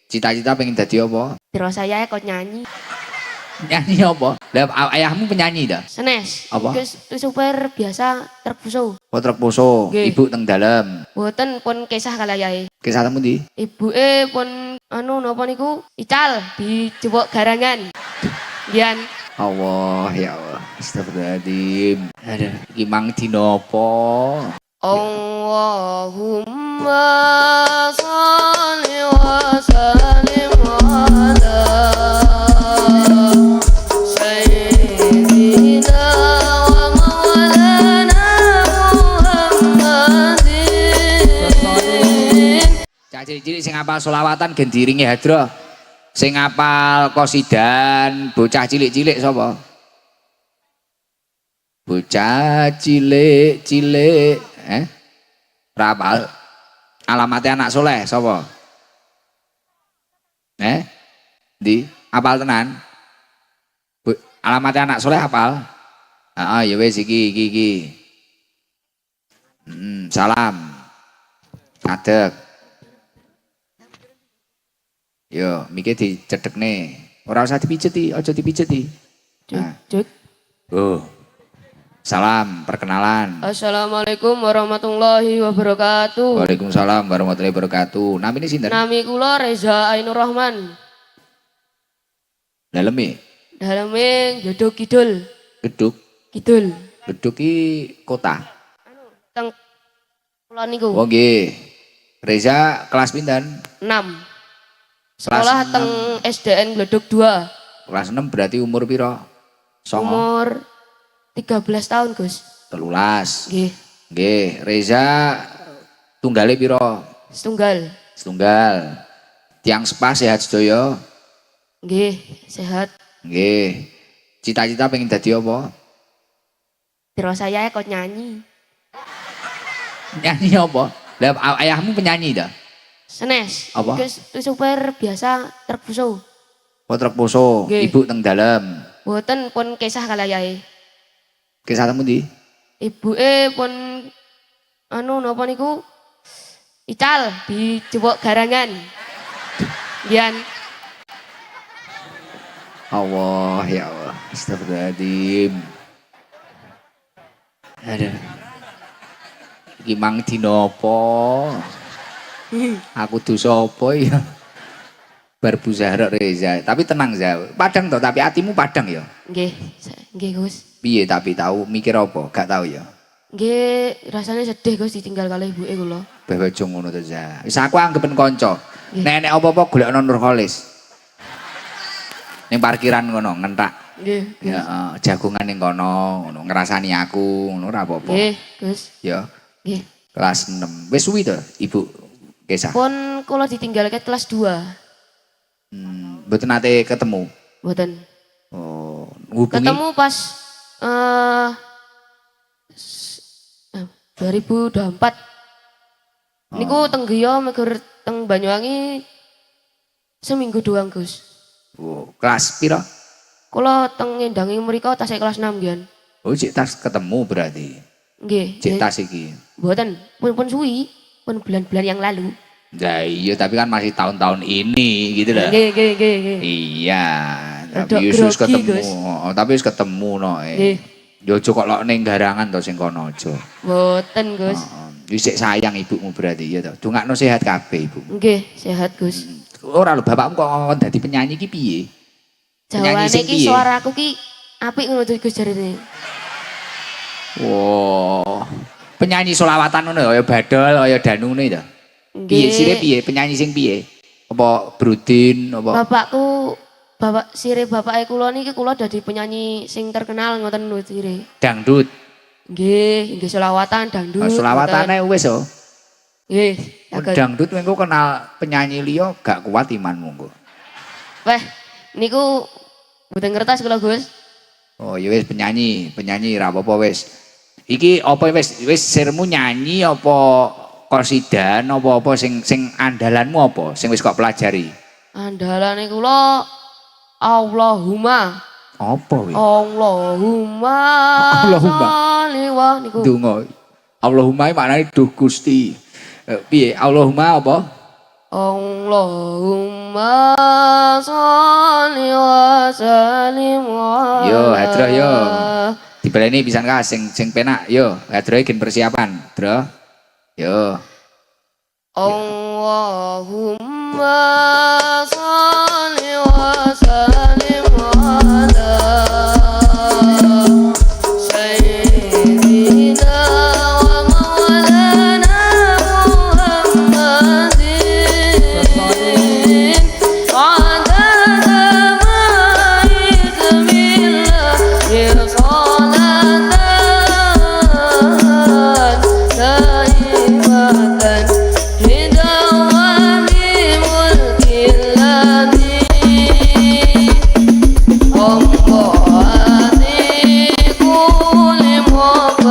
Cita-cita pengen dadi apa? Terus saya kok nyanyi. Nyanyi apa? Lah ayahmu penyanyi dah. Senes. Apa? Super biasa terbuso. Oh truk poso, Nggih. ibu teng dalem. Boten pun kisah kalayae. Kisah temu ndi? Ibuke pun napa niku ical dijebok garangan. Gian. Allah ya Allah. Astagfirullahaladzim. Aduh, iki mang dina apa? Allahumma sholli wa sallim ala sayyidina wa maulana Muhammadin. Cak cilik-cilik sing apal selawatan gen diringi hadroh. Sing apal qasidan, bocah cilik-cilik sapa? Bocah cilik-cilik, rapal. Alamatnya anak soleh sapa? Di apal tenan? Alamatnya anak soleh apal? Ya wis iki. Salam. Ngadeg. Yo, mikir dicedekne. Ora usah dipijeti, aja dipijeti. Cuk. Oh. Salam, perkenalan. Assalamualaikum warahmatullahi wabarakatuh. Waalaikumsalam warahmatullahi wabarakatuh. Namine sinten? Nami kula Reza Ainur Rahman. Daleme? Daleme Gedhuk Kidul. Gedhuk. Kidul. Gedhuk ki kota. Teng kula niku. Oh nggih. Reza kelas pinten? 6. Sekolah Kelas teng SDN Gledhuk 2. Kelas 6 berarti umur piro? Songo. Umur 13 tahun, Gus. 13. Nggih. Nggih, Reza tunggale piro? Setunggal. Setunggal. Tiang sepa sehat sedaya? Nggih, sehat. Nggih. Cita-cita pengen dadi apa? Terus saya kok nyanyi. Nyanyi apa? Lah ayahmu penyanyi dah. Senes. Apa? Super biasa terbuso. Oh truk poso, Nggih. ibu teng dalem. Boten pun kisah kalayae. Kisah temu ndi? Ibuke pun napa niku ical dijebok garangan. Gian. Allah ya Allah. Astagfirullahaladzim. Aduh. Iki mang dina apa? Aku dosa apa ya? Barbu Zahra Reza. Tapi tenang Zah. Padang toh, tapi hatimu padang ya. Nggih, nggih Gus. Piye tapi tahu mikir apa? Gak tahu ya. Nggih, rasanya sedih Gus ditinggal kali ibuke kula. Bae aja ngono to Zah. Wis aku anggepen kanca. Nggih. Nek apa-apa golekno Nurholis. Ning parkiran ngono ngentak. Nggih. Ya, jagongan ning kono, ngono ngrasani aku, ngono ora apa-apa. Nggih, Gus. Ya. Nggih. Kelas 6. Wis suwi to, Ibu Kesah? Pun kula ditinggalke kelas 2. Mboten nate ketemu. Mboten. Oh, ngubungi Ketemu pas 2024. Niku teng Giyo megur teng Banyuwangi seminggu doang, Gus. Oh, kelas pira? Kula teng ngendangi mriko tasih kelas 6 gian. Oh, cek tas ketemu berarti. Nggih. Cek tas iki. Mboten, pun suwi, pun bulan-bulan yang lalu. Nah, iya tapi kan masih tahun-tahun ini gitu loh. Nggih. Iya, Rodok tapi wis grogi, ketemu. Gus. Oh, tapi wis ketemu no. Nggih. Yo aja kok lok ning garangan to sing kono aja. Mboten, Gus. Wis sik sayang ibumu berarti ya to. Dongakno sehat kabeh ibu. Nggih, sehat, Gus. Ora lho bapakmu kok dadi penyanyi ki piye? Penyanyi Jawane sing iki piye? suaraku ki apik ngono Gus jarine. Wow. Penyanyi solawatan ngono ya badol kaya Danu ngene to. Piye sire piye penyanyi sing piye? Apa Brudin apa? Sire bapake kula niki kula dadi penyanyi sing terkenal ngoten lho sire. Dangdut. Nggih selawatan dangdut. Solawatane wis oh. Nggih, agak. Dangdut engko kenal penyanyi liya gak kuat imanmu engko. Weh, niku mboten ngertos kula Gus. Oh ya wis penyanyi ra apa-apa wis. Iki apa wis sirmu nyanyi apa qasidan apa sing andalanmu apa sing wis kok pelajari? Andalane kula Allahumma. Apa wis? Allahumma. Sholli wa niku. Donga. Allahumma maknane duh Gusti. Piye? Allahumma apa? Allahumma sholli wa sallim ala. Yo, Hadro yo. Dibaleni pisan ka sing penak yo. Hadro gen persiapan, Dro. Yo. Allahumma sholli wa sallim ala sayyidina wa maulana Muhammadin adada ma ismillahi salatan daimatan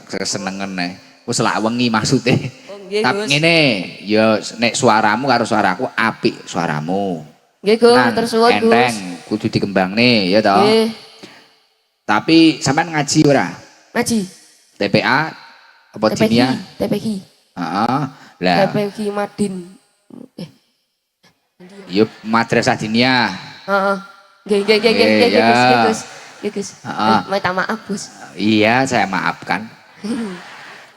kesenengan wis lak wengi maksude. Nggih, Tapi Gus. ngene, ya nek suaramu karo suaraku apik suaramu. Nggih, Gus, Tenan, tersuwun, Gus. enteng, kudu dikembangne ya toh. Nggih, Tapi sampean ngaji ora? ngaji. TPA apa TPQ, dinia? TPQ. Heeh. Lah, TPQ Madin. yo madrasah dinia. Heeh. Nggih, Iya. Gus, nggih, Gus. Nggih, Gus. Heeh. Minta maaf, Gus. Iya, saya maafkan.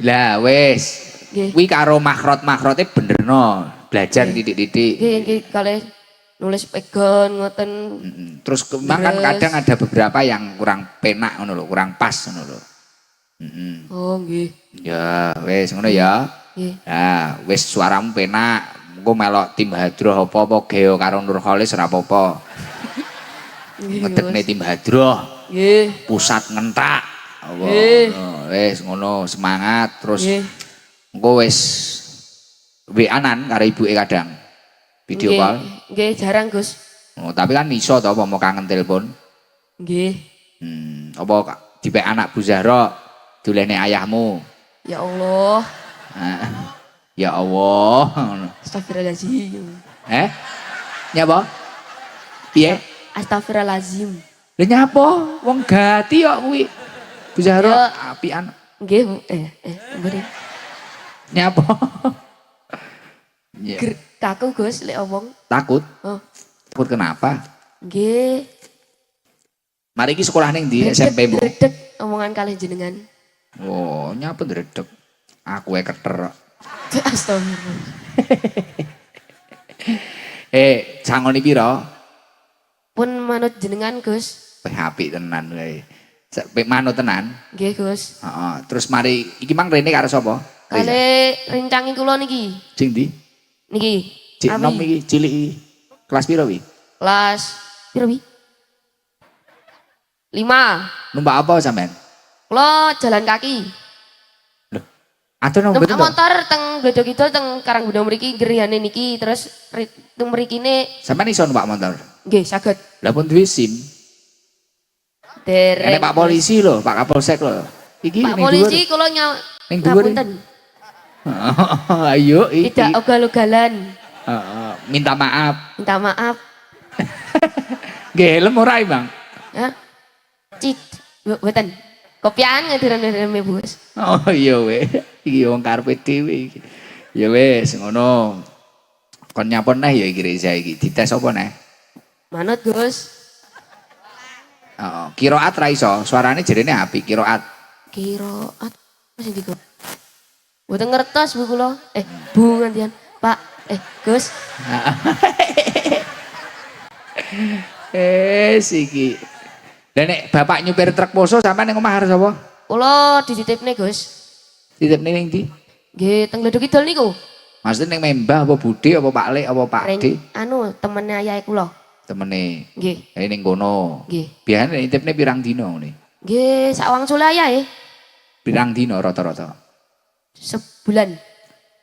Lah wis, Nggih. kuwi karo makrot-makrote benerno, belajar titik-titik. Nggih, kalih nulis pegon ngoten. Terus memang kan Terus. kadang ada beberapa yang kurang penak ngono lho, kurang pas ngono lho. Oh, nggih. Ya, wis ngono ya. Nggih. Nah, wis suaramu penak. Engko melok tim Hadroh apa-apa geo karo Nurholis ora apa-apa. Nggih, Ngedekne Gus. tim Hadroh, Nggih. pusat ngentak. Apa? Nggih. Ngono, wis ngono, semangat terus. Nggih. Engko wis WA-an karo ibuke kadang. Video Nggih, call. Nggih, jarang, Gus. Oh, tapi kan iso to apa mau kangen telepon. Nggih. Apa dipek anak Bu Zahra dolene ayahmu. Ya Allah. Ah, ya Allah. Astagfirullahaladzim. Nyapa? Piye? Astagfirullahaladzim. Lha nyapa? Wong gati kok kuwi. Bu Zahra apian. Nggih, mburi. Nyapa? Ya, Kaku, Gus, lek omong. takut. Oh, Takut kenapa? nggih. Mari iki sekolah ning ndi SMP mu? Redek omongan kalih jenengan. Oh, nyapa ndredeg. Aku wae keter. Astagfirullah. Sangoni pira? Pun manut jenengan, Gus. Apik tenan kowe. Sampai manut tenan. Nggih, Gus. Heeh. Terus mari iki mang rene karo sapa? Kalih rincangi kula niki. Sing ndi? Niki. Cik nom iki cilik iki. Kelas piro wi? Kelas piro wi? 5. Numpak apa sampean? Kula jalan kaki. Loh. Atur nang Numpak mboten to? motor teng Bledo Kidul teng Karanggunung mriki gerihane niki terus teng mrikine Sampean iso numpak motor? nggih saged. Lah pun duwe SIM. Dereng. Pak polisi lho, Pak Kapolsek lho. Iki Pak ning polisi dhuwur. kula Ning dhuwur. ngapunten. Ayo iki. Tidak ugal-ugalan. Minta maaf. Minta maaf. Nggih helm ora, Bang? Ya. Cid, mboten. Kopian ngediran-dirane Bos. Oh iya we. Iki wong karepe dhewe iki. Ya wis ngono. Kon nyapon neh ya iki Reza iki. Dites apa neh? Manut Gus. Heeh, qiraat ra iso. Suarane jerene apik qiraat. Qiraat masih digo. Mboten ngertos Bu kula. Bu ngantian. Pak, Gus. Iki. Lah nek bapak nyupir truk poso sampean ning omah arep sapa? Kula dititipne Gus. Titipne ning ndi? Nggih, teng Gledok Kidul niku. Maksudnya ning Mbah apa Bude apa Pak Lek apa Pak D? Anu, temene ayahe kula. Temene. Nggih. Ini ning kono. Nggih. Biasane nitipne pirang dina ngene? Nggih, sak wangsule ayahe. Pirang dina rata-rata? Sebulan.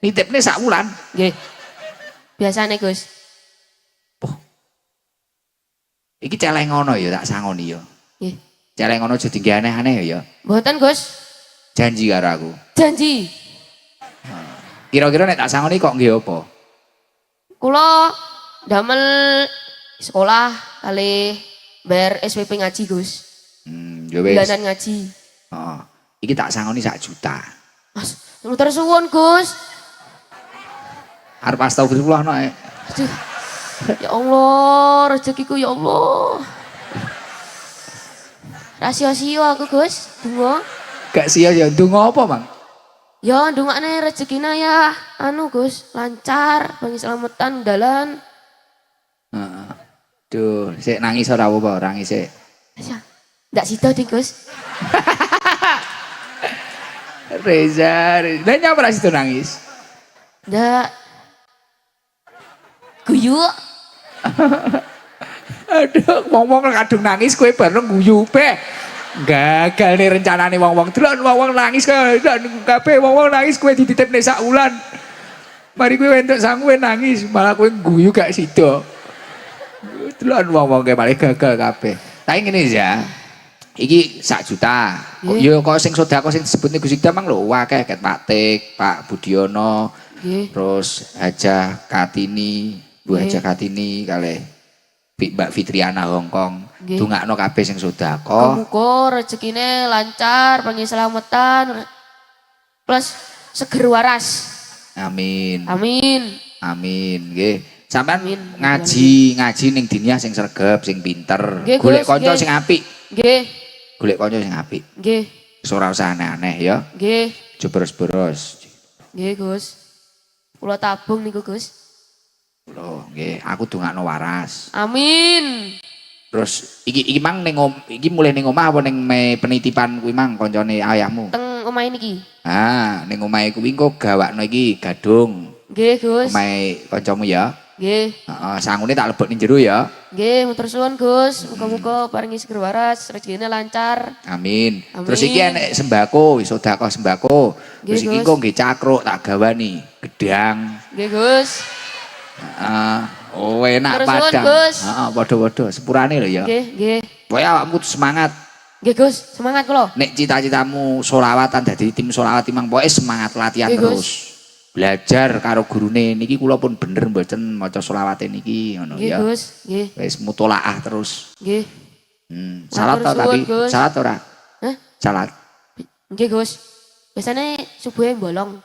Nitipne sak wulan. Nggih. Biasane Gus. Iki celeng ngono ya tak sangoni ya. Nggih. Celeng ngono aja dingge aneh-aneh ya. Mboten Gus. Janji karo aku. Janji. Kira-kira nek tak sangoni kok nggih apa? Kula damel sekolah kali bayar SPP ngaji Gus. Ya wis. Bulanan ngaji. Heeh. Iki tak sangoni 1 juta. Mas, nutur suwun Gus. Arep astagfirullah nek. Aduh. Ya Allah, rezekiku ya Allah. Rasio-sio aku Gus, donga. Gak sia ya ndonga apa, Bang? Ya ndongakne rezekina ya anu Gus, lancar, pengislamatan dalan. Heeh. Duh, sik nangis ora apa-apa, nangis sik. Ndak sida ding Gus. Reza, lah nyapa ra situ nangis? Ndak. Guyu. Aduh, wong-wong kadung nangis kowe bareng guyu pe. Gagal nih rencanane wong-wong. Delok wong-wong nangis kabeh wong-wong nangis kowe dititipne sak wulan. Mari kowe entuk sangu nangis, malah kowe guyu gak sida. Delok wong-wong kae malah gagal kabeh. Tapi ngene ya. Iki 1 juta. Yo kok sing sedekah sing disebutne Gus Ida mang lho akeh ket Pak Tik, Pak Budiono. Nggih. Terus Hajah Kartini, Bu Hajah Kartini kalih Mbak Fitriana Hongkong. Dungakno kabeh sing sedekah. Muga rezekine lancar, pengislamatan plus seger waras. Amin. Amin. Amin nggih. Sampeyan ngaji ning dinia sing sregep, sing pinter. Golek kanca sing apik. Nggih. Golek kanca sing apik. Nggih. Ora usah aneh-aneh ya. Nggih. Aja boros-boros. Nggih, Gus. Kula tabung niku, Gus. Lho, nggih, aku dongakno waras. Amin. Terus iki mang ning iki mulai ning omah apa ning penitipan kuwi mang kancane ayahmu? Teng omahe niki. Ning omahe kuwi engko gawakno iki gadung. Nggih, Gus. Omahe kancamu ya. Nggih. Heeh, sangune tak lebokne jero ya. Nggih, matur suwun, Gus. Muga-muga paringi seger waras, rezekine lancar. Amin. Terus iki enek sembako, sedekah sembako. Terus iki engko nggih cakruk tak gawani, gedang. Nggih, Gus. Heeh. Oh, enak padang. Heeh, padha-padha sepurane lho ya. Nggih, nggih. Pokoke awakmu semangat. Nggih, Gus. Semangat kula. Nek cita-citamu sholawatan dadi tim sholawat imang pokoke semangat latihan terus. Belajar karo gurune niki kula pun bener mboten maca sholawate niki ngono ya. Nggih, Gus. Nggih. Wis mutolaah terus. Nggih. Salat to tapi salat ora? Hah? Salat. Nggih, Gus. Biasane subuhe bolong.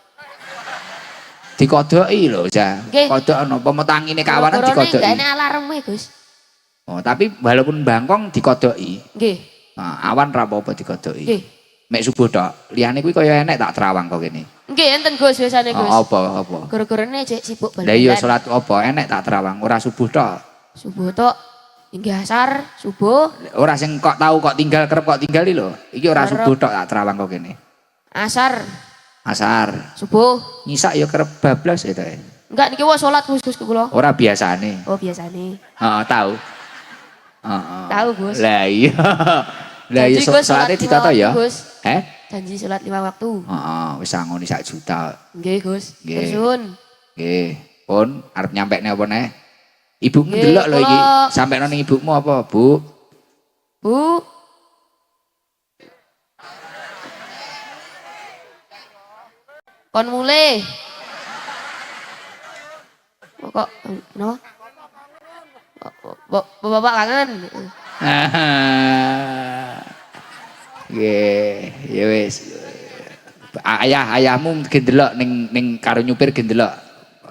Dikodoki lho, Ja. Kodokno pemetangine kawanan dikodoki. Gak enak alarme, Gus. Oh, tapi walaupun bangkong dikodoki. Nggih. Nah, awan ra apa-apa dikodoki. Nggih. Mek subuh tok. Liyane kuwi kaya enek tak terawang kok kene. Nggih, enten Gus biasane, Gus. Apa? Gara-garane cek sibuk bal-balan. Lah iya salat apa enek tak terawang, ora subuh tok. Subuh tok. Inggih asar, subuh. Ora sing kok tahu kok tinggal kerep kok tinggali lho. Iki ora subuh tok tak terawang kok kene. Asar, subuh. subuh. Nyisak ya kerep bablas ya to. Enggak niki wae salat Gus kula. Ora biasane. Oh, biasane. Heeh, tahu. Heeh. Tahu, Gus. Lah iya. Lah iya salate ditata ya. Janji salat 5 waktu. Heeh, wis sangoni 1 juta. Nggih, Gus. Nggih. Nuwun. Nggih. Pun arep nyampekne apa neh? Ibumu ndelok lho iki. Sampekno ning ibumu apa, Bu? Bu. Kon mulai. Kok kenapa? Bapak kangen. Ya wis. Ayahmu gendelok ning karo nyupir gendelok.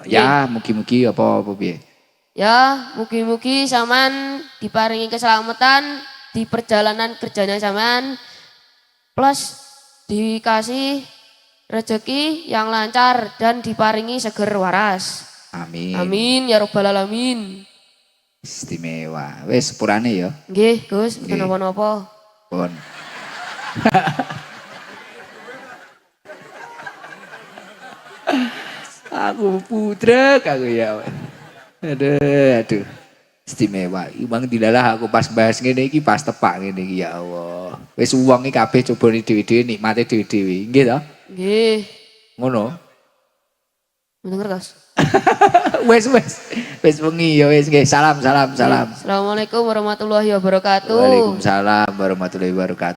Ya, mugi-mugi apa piye. Ya, mugi-mugi sampean diparingi keselamatan di perjalanan kerjanya sampean. Plus dikasih rezeki yang lancar dan diparingi seger waras. Amin. Amin ya robbal alamin. Istimewa. Wis sepurane ya. Nggih, Gus, mboten Nggih. napa-napa. Pun. Aku putrek aku ya. Aduh. Istimewa. Bang dilalah aku pas bahas ngene iki pas tepak ngene iki ya Allah. Wis wong iki kabeh cobane dhewe-dhewe nikmate dhewe-dhewe. Nggih to? Nggih. Ngono. Mboten ngertos. Wis wengi ya wis nggih. Salam. Assalamualaikum warahmatullahi wabarakatuh. Waalaikumsalam warahmatullahi wabarakatuh.